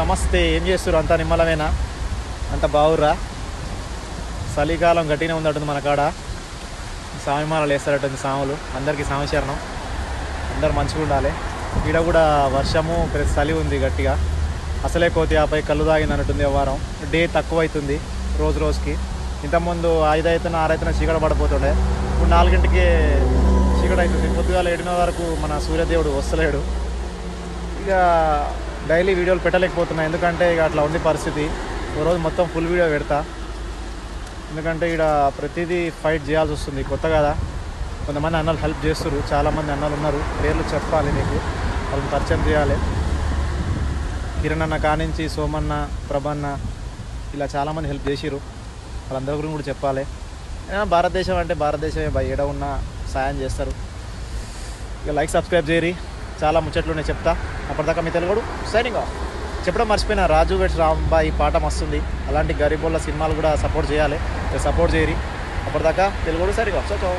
నమస్తే. ఏం చేస్తారు? అంతా నిమ్మలమేనా? అంత బావుర్రా? చలికాలం గట్టినే ఉందటుంది మన కాడ. సామిమాలలు వేస్తారటుంది సాములు. అందరికీ సామశరణం. అందరు మంచిగా ఉండాలి. ఈడ కూడా వర్షము ప్లస్ చలి ఉంది గట్టిగా. అసలే కోతి ఆపై కళ్ళు తాగింది అన్నట్టుంది. వ్యవహారం డే తక్కువ అవుతుంది రోజు రోజుకి. ఇంతకుముందు 5 అవుతున్న 6 అవుతున్న చీకట పడిపోతుండే. ఇప్పుడు 4ంటికి చీకట అవుతుంది. పొద్దుగాల 7 వరకు మన సూర్యదేవుడు వస్తలేడు. ఇక డైలీ వీడియోలు పెట్టలేకపోతున్నాయి, ఎందుకంటే ఇక అట్లా ఉంది పరిస్థితి. ఓ రోజు మొత్తం ఫుల్ వీడియో పెడతా, ఎందుకంటే ఇక్కడ ప్రతిదీ ఫైట్ చేయాల్సి వస్తుంది. కొత్త కదా, కొంతమంది అన్నలు హెల్ప్ చేస్తారు. చాలామంది అన్నలు ఉన్నారు, పేర్లు చెప్పాలి మీకు, వాళ్ళని పరిచయం చేయాలి. కిరణ్ అన్న కానించి సోమన్న, ప్రభన్న, ఇలా చాలామంది హెల్ప్ చేసిరు. వాళ్ళందరి గురించి కూడా చెప్పాలి. భారతదేశం అంటే భారతదేశమే బై, ఏడ ఉన్న సాయం చేస్తారు. ఇక లైక్ సబ్స్క్రైబ్ చేయరి. చాలా ముచ్చట్లు నేను చెప్తా. అప్పటిదాకా మీ తెలుగుడు సైనింగ్ ఆఫ్. చెప్పడం మర్చిపోయినా, రాజు వెడ్స్ రాంబాయి పాట మస్తుంది. అలాంటి గరీబోళ్ళ సినిమాలు కూడా సపోర్ట్ చేయాలి, సపోర్ట్ చేయరి. అప్పటిదాకా తెలుగుడు సైనింగ్ ఆఫ్. సో